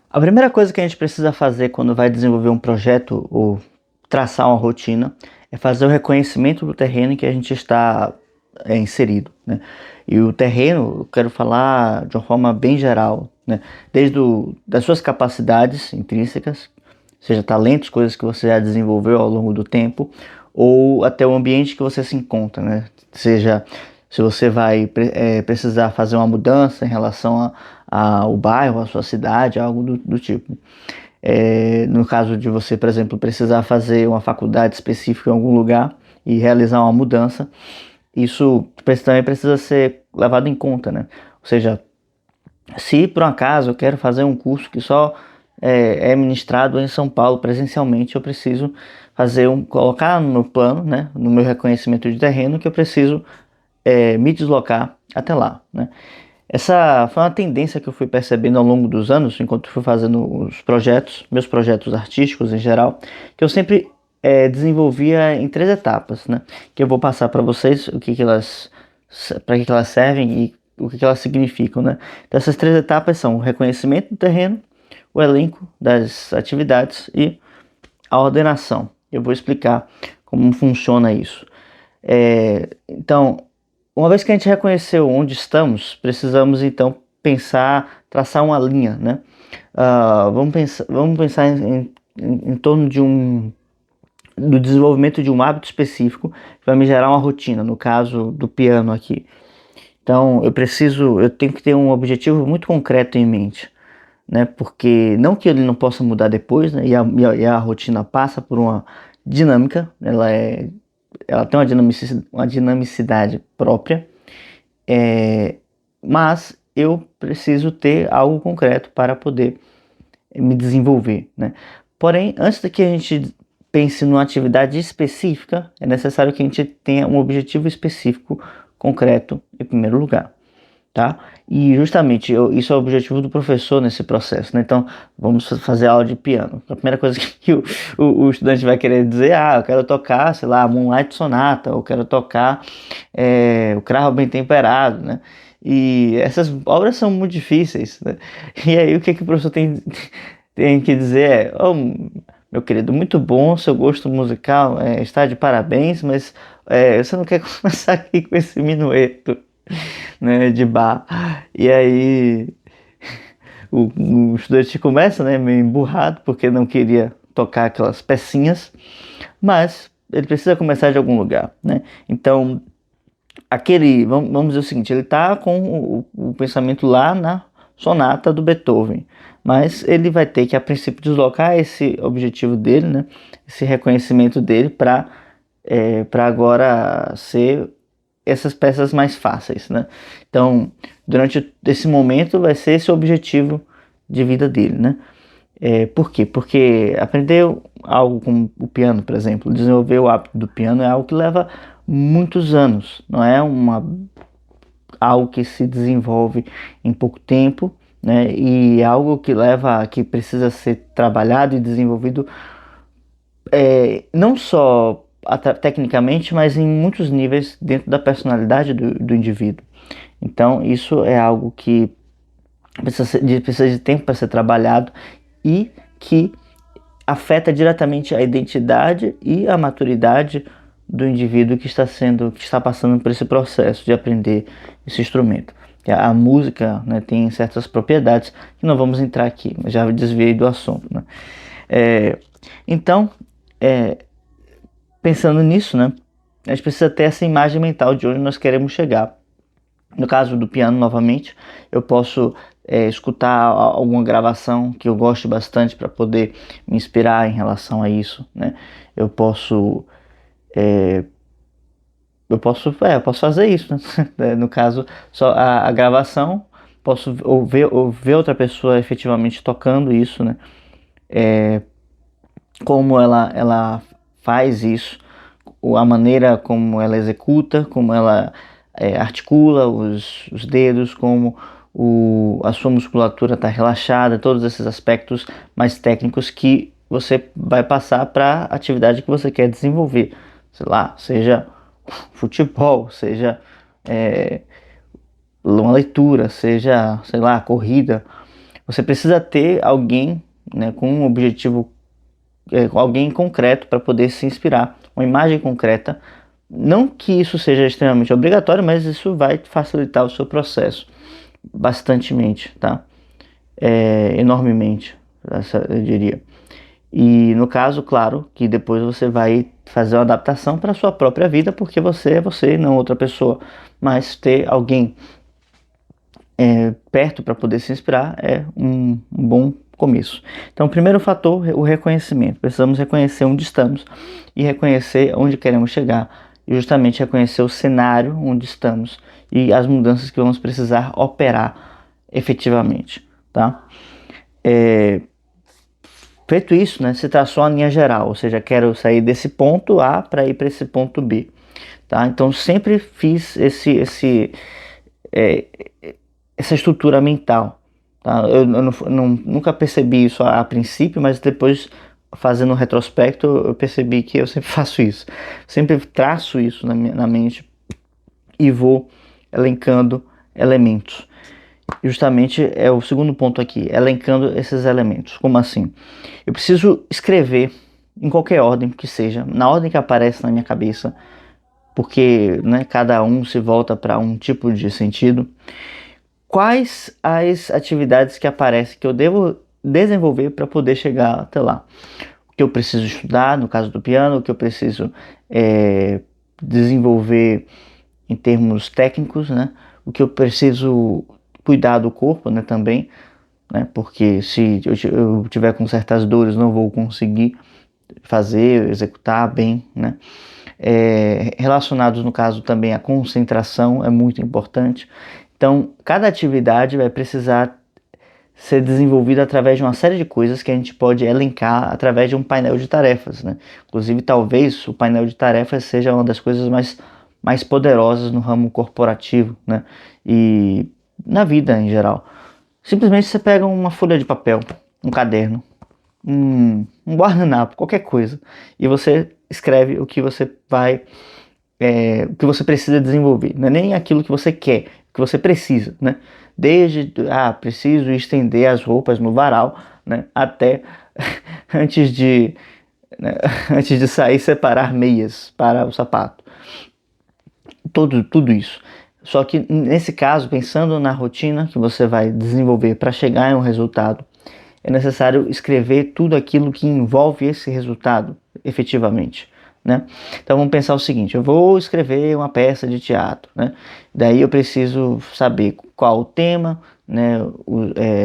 A primeira coisa que a gente precisa fazer quando vai desenvolver um projeto ou traçar uma rotina é fazer o reconhecimento do terreno em que a gente está inserido, né? E o terreno, eu quero falar de uma forma bem geral, né? Das suas capacidades intrínsecas, seja talentos, coisas que você já desenvolveu ao longo do tempo, ou até o ambiente que você se encontra, né? Seja se você vai precisar fazer uma mudança em relação ao bairro, à sua cidade, algo do tipo. No caso de você, por exemplo, precisar fazer uma faculdade específica em algum lugar e realizar uma mudança, isso também precisa ser levado em conta, né? Ou seja, se por um acaso eu quero fazer um curso que só é ministrado em São Paulo presencialmente, eu preciso colocar no meu plano, né, no meu reconhecimento de terreno, que eu preciso me deslocar até lá, né? Essa foi uma tendência que eu fui percebendo ao longo dos anos, enquanto fui fazendo os projetos, meus projetos artísticos em geral, que eu sempre desenvolvia em 3 etapas, né? Que eu vou passar para vocês para que elas servem e o que elas significam, né? Então, essas 3 etapas são o reconhecimento do terreno, o elenco das atividades e a ordenação. Eu vou explicar como funciona isso. Então, uma vez que a gente reconheceu onde estamos, precisamos então traçar uma linha, né? Vamos pensar em torno do desenvolvimento de um hábito específico que vai me gerar uma rotina, no caso do piano aqui. Então, eu tenho que ter um objetivo muito concreto em mente, né? Porque não que ele não possa mudar depois, né? E a rotina passa por uma dinâmica, ela tem uma dinamicidade própria, mas eu preciso ter algo concreto para poder me desenvolver, né? Porém, antes de que a gente pense numa atividade específica, é necessário que a gente tenha um objetivo específico, concreto, em primeiro lugar, tá? E justamente isso é o objetivo do professor nesse processo, né? Então, vamos fazer aula de piano. A primeira coisa que o estudante vai querer dizer, eu quero tocar, sei lá, Moonlight Sonata, ou quero tocar o Cravo Bem Temperado, né? E essas obras são muito difíceis, né? E aí o que o professor tem que dizer meu querido, muito bom, seu gosto musical está de parabéns, mas você não quer começar aqui com esse minueto, né, de bar. E aí o estudante começa, né, meio emburrado, porque não queria tocar aquelas pecinhas, mas ele precisa começar de algum lugar, né? Então, vamos dizer o seguinte, ele está com o pensamento lá na sonata do Beethoven, mas ele vai ter que, a princípio, deslocar esse objetivo dele, né, esse reconhecimento dele para agora ser essas peças mais fáceis, né? Então, durante esse momento vai ser esse o objetivo de vida dele, né? Por quê? Porque aprender algo como o piano, por exemplo, desenvolver o hábito do piano é algo que leva muitos anos, não é algo que se desenvolve em pouco tempo, né? E é algo que precisa ser trabalhado e desenvolvido não só tecnicamente, mas em muitos níveis dentro da personalidade do indivíduo. Então, isso é algo que precisa de tempo para ser trabalhado e que afeta diretamente a identidade e a maturidade do indivíduo que está passando por esse processo de aprender esse instrumento. A música, né, tem certas propriedades que não vamos entrar aqui, mas já desviei do assunto, né? Então, pensando nisso, né, a gente precisa ter essa imagem mental de onde nós queremos chegar. No caso do piano, novamente, eu posso escutar alguma gravação que eu goste bastante para poder me inspirar em relação a isso, né? Eu posso eu posso fazer isso, né? No caso, só a gravação, posso ver outra pessoa efetivamente tocando isso, né? Como ela faz isso, a maneira como ela executa, como ela articula os dedos, como a sua musculatura está relaxada, todos esses aspectos mais técnicos que você vai passar para a atividade que você quer desenvolver. Sei lá, seja futebol, seja uma leitura, seja, sei lá, corrida, Você precisa ter alguém, né, com um objetivo, alguém concreto para poder se inspirar, uma imagem concreta. Não que isso seja extremamente obrigatório, mas isso vai facilitar o seu processo bastantemente, tá? Enormemente, eu diria. E no caso, claro, que depois você vai fazer uma adaptação para a sua própria vida, porque você é você e não outra pessoa. Mas ter alguém perto para poder se inspirar é um bom começo. Então, o primeiro fator, o reconhecimento. Precisamos reconhecer onde estamos e reconhecer onde queremos chegar. E justamente reconhecer o cenário onde estamos e as mudanças que vamos precisar operar efetivamente, tá? Feito isso, né, se traçou a linha geral, ou seja, quero sair desse ponto A para ir para esse ponto B, tá? Então sempre fiz essa estrutura mental, tá? Eu nunca percebi isso a princípio, mas depois, fazendo um retrospecto, eu percebi que eu sempre faço isso, sempre traço isso na mente e vou elencando elementos. Justamente é o segundo ponto aqui, elencando esses elementos. Como assim? Eu preciso escrever em qualquer ordem que seja, na ordem que aparece na minha cabeça, porque, né, cada um se volta para um tipo de sentido. Quais as atividades que aparecem que eu devo desenvolver para poder chegar até lá? O que eu preciso estudar, no caso do piano, o que eu preciso desenvolver em termos técnicos, né? O que eu preciso cuidar do corpo, né, também, né, porque se eu tiver com certas dores não vou conseguir executar bem, né. Relacionados no caso também a concentração é muito importante. Então cada atividade vai precisar ser desenvolvida através de uma série de coisas que a gente pode elencar através de um painel de tarefas, né. Inclusive talvez o painel de tarefas seja uma das coisas mais poderosas no ramo corporativo, né, e na vida em geral. Simplesmente você pega uma folha de papel, um caderno, um guardanapo, qualquer coisa, e você escreve o que você vai, o que você precisa desenvolver. Não é nem aquilo que você quer, o que você precisa, né? Desde, preciso estender as roupas no varal, né? Até antes de, né? Antes de sair, separar meias para o sapato. Tudo isso. Só que nesse caso, pensando na rotina que você vai desenvolver para chegar em um resultado, é necessário escrever tudo aquilo que envolve esse resultado efetivamente, né? Então vamos pensar o seguinte: eu vou escrever uma peça de teatro, né? Daí eu preciso saber qual o tema, né?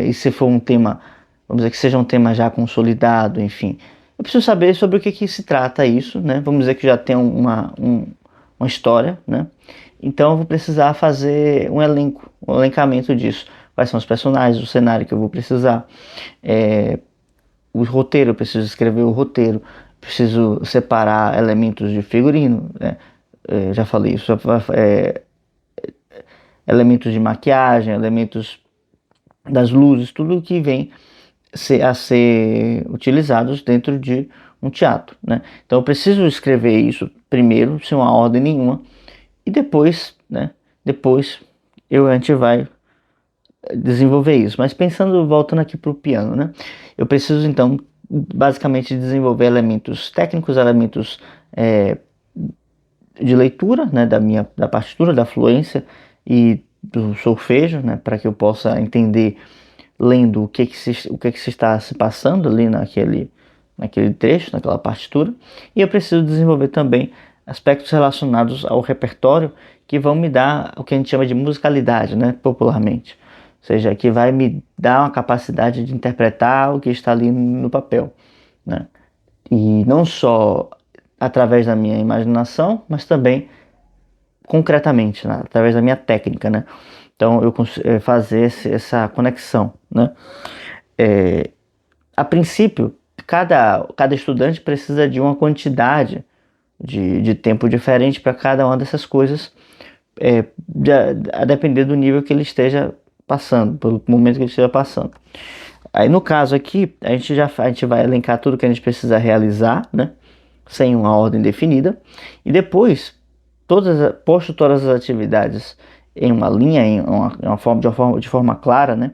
E se for um tema, vamos dizer que seja um tema já consolidado, enfim, eu preciso saber sobre o que se trata isso, né? Vamos dizer que já tem uma história, né? Então eu vou precisar fazer um elencamento disso. Quais são os personagens, o cenário que eu vou precisar, o roteiro, eu preciso escrever o roteiro, preciso separar elementos de figurino, né? Já falei isso, elementos de maquiagem, elementos das luzes, tudo que vem a ser utilizados dentro de um teatro, né? Então eu preciso escrever isso primeiro, sem uma ordem nenhuma, e depois, né? Depois a gente vai desenvolver isso. Mas voltando aqui para o piano, né? Eu preciso então basicamente desenvolver elementos técnicos, elementos de leitura, né? Da partitura, da fluência e do solfejo, né? Para que eu possa entender lendo o que se está se passando ali naquele trecho, naquela partitura. E eu preciso desenvolver também aspectos relacionados ao repertório que vão me dar o que a gente chama de musicalidade, né, popularmente. Ou seja, que vai me dar uma capacidade de interpretar o que está ali no papel, né? E não só através da minha imaginação, mas também concretamente, né, através da minha técnica, né? Então eu fazer essa conexão, né? A princípio, cada estudante precisa de uma quantidade de tempo diferente para cada uma dessas coisas, a depender do nível que ele esteja passando, pelo momento que ele esteja passando. Aí no caso aqui, a gente vai elencar tudo que a gente precisa realizar, né? Sem uma ordem definida, e depois posto todas as atividades em uma linha, de forma clara, né?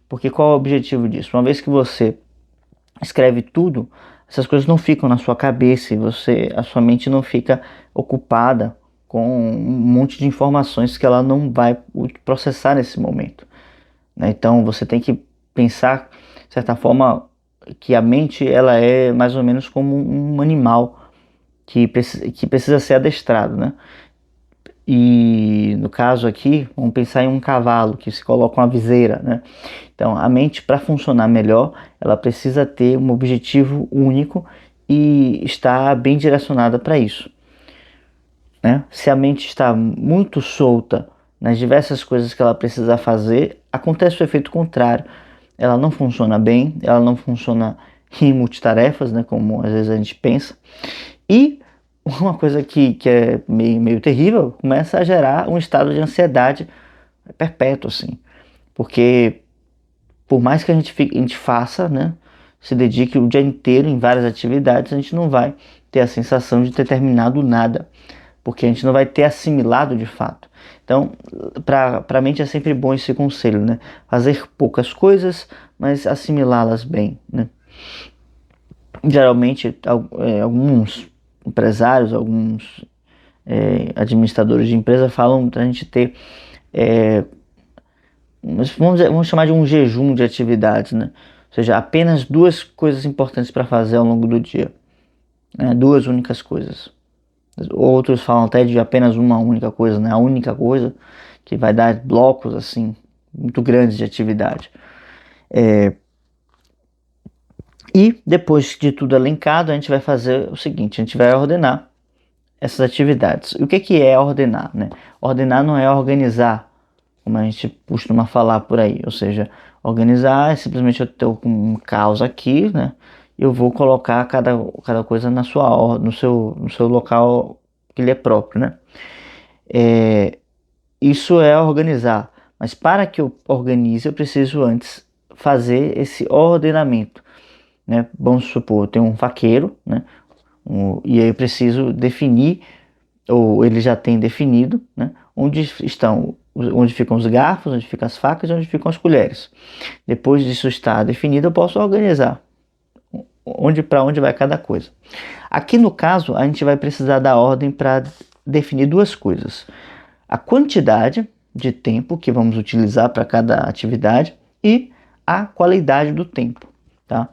Porque qual é o objetivo disso? Uma vez que você escreve tudo, essas coisas não ficam na sua cabeça e a sua mente não fica ocupada com um monte de informações que ela não vai processar nesse momento, né? Então você tem que pensar, de certa forma, que a mente ela é mais ou menos como um animal que precisa ser adestrado, né? E no caso aqui, vamos pensar em um cavalo que se coloca uma viseira, né? Então, a mente, para funcionar melhor, ela precisa ter um objetivo único e estar bem direcionada para isso, né? Se a mente está muito solta nas diversas coisas que ela precisa fazer, acontece o efeito contrário. Ela não funciona bem, ela não funciona em multitarefas, né? Como às vezes a gente pensa. E uma coisa que é meio terrível, começa a gerar um estado de ansiedade perpétuo, assim. Porque por mais que a gente faça, né, se dedique o dia inteiro em várias atividades, a gente não vai ter a sensação de ter terminado nada, porque a gente não vai ter assimilado de fato. Então, para a mente é sempre bom esse conselho, né? Fazer poucas coisas, mas assimilá-las bem, né? Geralmente, alguns empresários, alguns administradores de empresa falam para a gente ter, vamos chamar de um jejum de atividades, né? Ou seja, apenas duas coisas importantes para fazer ao longo do dia, né? Duas únicas coisas. Outros falam até de apenas uma única coisa, né? A única coisa que vai dar blocos assim muito grandes de atividade. E depois de tudo elencado, a gente vai fazer o seguinte: a gente vai ordenar essas atividades. E o que é ordenar, né? Ordenar não é organizar, como a gente costuma falar por aí. Ou seja, organizar é simplesmente eu estou com um caos aqui, né? Eu vou colocar cada coisa na sua ordem, no seu local que lhe é próprio, né? Isso é organizar. Mas para que eu organize, eu preciso antes fazer esse ordenamento, né? Vamos supor, eu tenho um faqueiro, né? E aí eu preciso definir, ou ele já tem definido, né? Onde ficam os garfos, onde ficam as facas e onde ficam as colheres. Depois disso estar definido, eu posso organizar para onde vai cada coisa. Aqui no caso, a gente vai precisar da ordem para definir duas coisas: a quantidade de tempo que vamos utilizar para cada atividade e a qualidade do tempo, tá?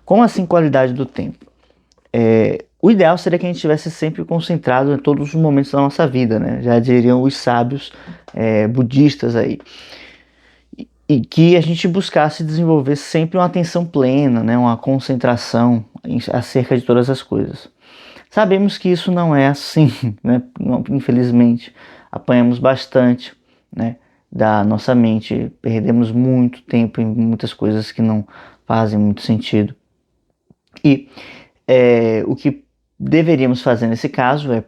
Como assim qualidade do tempo? O ideal seria que a gente estivesse sempre concentrado em todos os momentos da nossa vida, né? Já diriam os sábios budistas aí. E que a gente buscasse desenvolver sempre uma atenção plena, né? Uma concentração acerca de todas as coisas. Sabemos que isso não é assim, né? Infelizmente, apanhamos bastante, né, da nossa mente, perdemos muito tempo em muitas coisas que não fazem muito sentido. E o que deveríamos fazer nesse caso é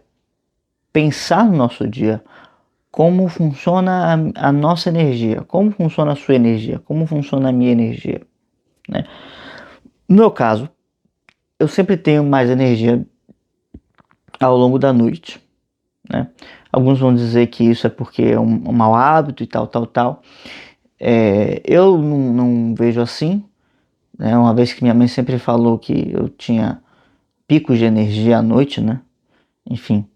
pensar no nosso dia como funciona a nossa energia, como funciona a sua energia, como funciona a minha energia, né? No meu caso, eu sempre tenho mais energia ao longo da noite, né? Alguns vão dizer que isso é porque é um mau hábito e tal. Eu não vejo assim, né? Uma vez que minha mãe sempre falou que eu tinha picos de energia à noite, né? Enfim,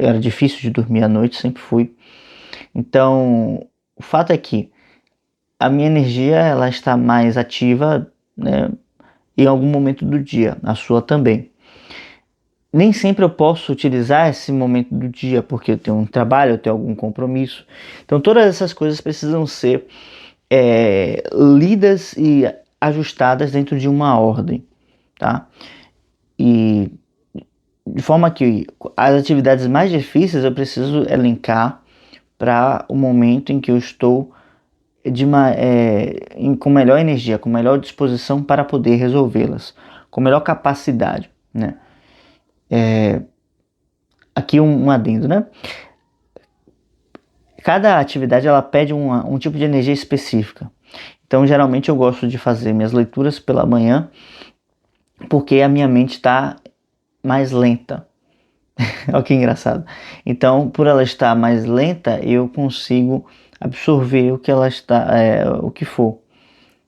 era difícil de dormir à noite, sempre fui. Então, o fato é que a minha energia ela está mais ativa, né, em algum momento do dia, a sua também. Nem sempre eu posso utilizar esse momento do dia, porque eu tenho um trabalho, eu tenho algum compromisso. Então, todas essas coisas precisam ser lidas e ajustadas dentro de uma ordem, tá? E de forma que as atividades mais difíceis eu preciso elencar para o momento em que eu estou com melhor energia, com melhor disposição para poder resolvê-las, com melhor capacidade, né? Aqui um adendo, né? Cada atividade ela pede um tipo de energia específica. Então, geralmente eu gosto de fazer minhas leituras pela manhã, porque a minha mente está mais lenta. Olha que engraçado. Então, por ela estar mais lenta, eu consigo absorver o que ela está, o que for,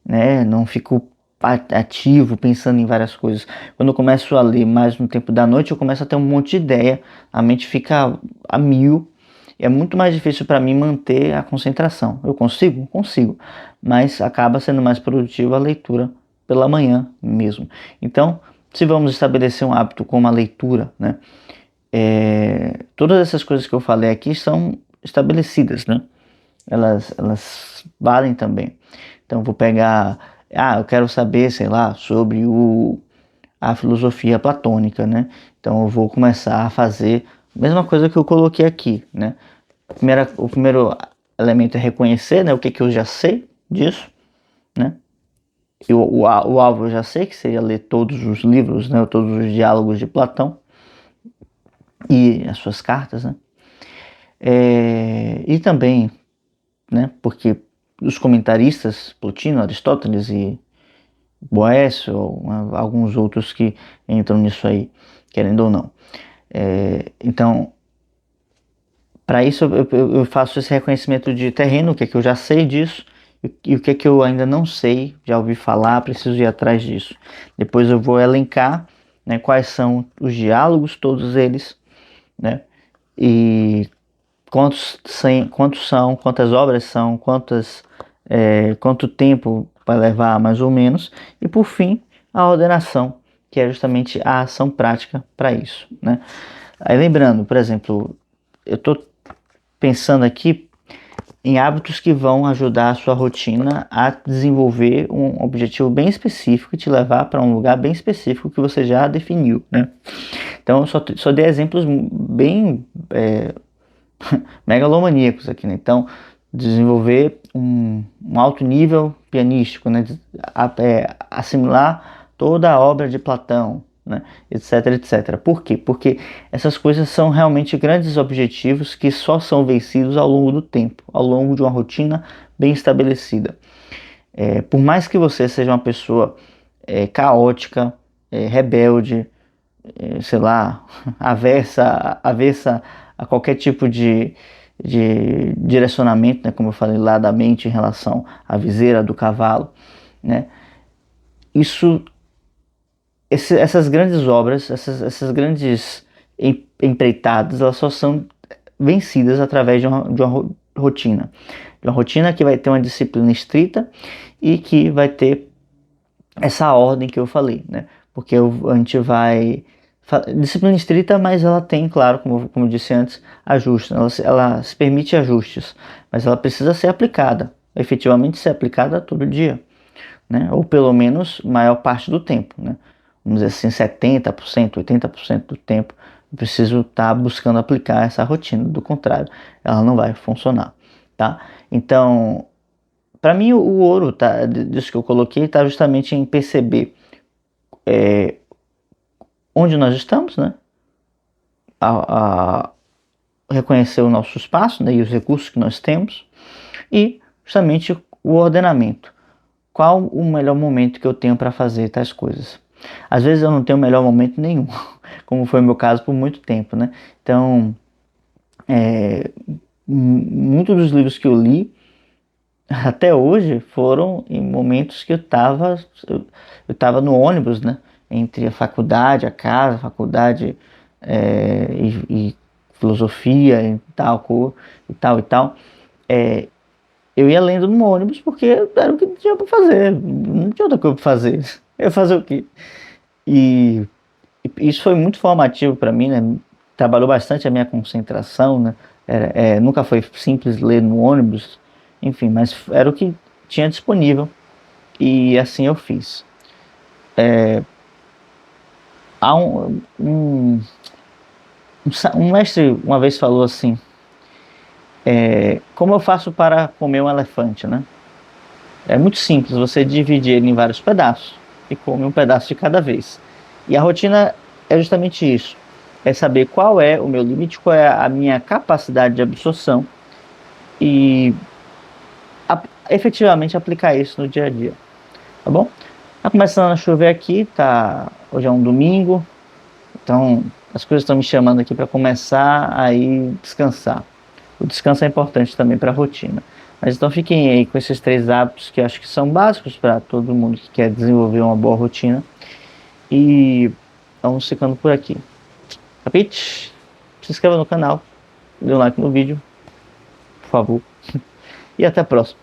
né? Não fico ativo pensando em várias coisas. Quando eu começo a ler mais no tempo da noite, eu começo a ter um monte de ideia, a mente fica a mil. É muito mais difícil para mim manter a concentração. Eu consigo? Consigo, mas acaba sendo mais produtiva a leitura pela manhã mesmo. Então, se vamos estabelecer um hábito como a leitura, né? Todas essas coisas que eu falei aqui são estabelecidas, né? Elas valem também. Então, vou pegar, eu quero saber, sei lá, sobre a filosofia platônica, né? Então, eu vou começar a fazer a mesma coisa que eu coloquei aqui, né? O primeiro elemento é reconhecer, né, o que eu já sei disso, né? O alvo eu já sei, que seria ler todos os livros, né, todos os diálogos de Platão e as suas cartas, né? E também, né, porque os comentaristas, Plotino, Aristóteles e Boécio, alguns outros que entram nisso aí, querendo ou não. Então, para isso eu faço esse reconhecimento de terreno, o que é que eu já sei disso, e o que é que eu ainda não sei, já ouvi falar, preciso ir atrás disso. Depois eu vou elencar, né, quais são os diálogos, todos eles, né, e quantos são, quantas obras são, quanto tempo vai levar mais ou menos, e por fim a ordenação, que é justamente a ação prática para isso, né. Aí lembrando, por exemplo, eu estou pensando aqui em hábitos que vão ajudar a sua rotina a desenvolver um objetivo bem específico e te levar para um lugar bem específico que você já definiu, né? Então eu só dei exemplos bem megalomaníacos aqui, né? Então, desenvolver um alto nível pianístico, né? Assimilar toda a obra de Platão, né? Etc, etc. Por quê? Porque essas coisas são realmente grandes objetivos que só são vencidos ao longo do tempo, ao longo de uma rotina bem estabelecida. Por mais que você seja uma pessoa caótica, rebelde, sei lá, avessa a qualquer tipo de direcionamento, né, como eu falei lá da mente em relação à viseira do cavalo, né? Essas grandes obras, essas grandes empreitadas, elas só são vencidas através de uma rotina. De uma rotina que vai ter uma disciplina estrita e que vai ter essa ordem que eu falei, né? Porque a gente vai... Disciplina estrita, mas ela tem, claro, como eu disse antes, ajustes. Ela se permite ajustes, mas ela precisa ser aplicada, efetivamente ser aplicada todo dia, né? Ou pelo menos maior parte do tempo, né? Vamos dizer assim, 70%, 80% do tempo eu preciso estar buscando aplicar essa rotina, do contrário, ela não vai funcionar, tá? Então, para mim, o ouro disso que eu coloquei está justamente em perceber onde nós estamos, né? A reconhecer o nosso espaço, né? E os recursos que nós temos, e justamente o ordenamento. Qual o melhor momento que eu tenho para fazer tais coisas? Às vezes eu não tenho o melhor momento nenhum, como foi o meu caso por muito tempo, né? Então, muitos dos livros que eu li até hoje foram em momentos que eu estava no ônibus, né? Entre a faculdade, a casa, a faculdade e filosofia e tal, e tal e tal. Eu ia lendo no ônibus porque era o que tinha para fazer, não tinha outra coisa para fazer. Eu ia fazer o quê? E isso foi muito formativo para mim, né? Trabalhou bastante a minha concentração, né? Nunca foi simples ler no ônibus, enfim, mas era o que tinha disponível e assim eu fiz. Há um mestre uma vez falou assim: como eu faço para comer um elefante, né? É muito simples, você divide ele em vários pedaços e come um pedaço de cada vez. E a rotina é justamente isso, é saber qual é o meu limite, qual é a minha capacidade de absorção e efetivamente aplicar isso no dia a dia, tá bom? Tá começando a chover aqui, tá? Hoje é um domingo, então as coisas estão me chamando aqui para começar a ir descansar. O descanso é importante também para a rotina. Mas então fiquem aí com esses 3 hábitos que eu acho que são básicos para todo mundo que quer desenvolver uma boa rotina. E vamos ficando por aqui. Capite? Se inscreva no canal, dê um like no vídeo, por favor. E até a próxima.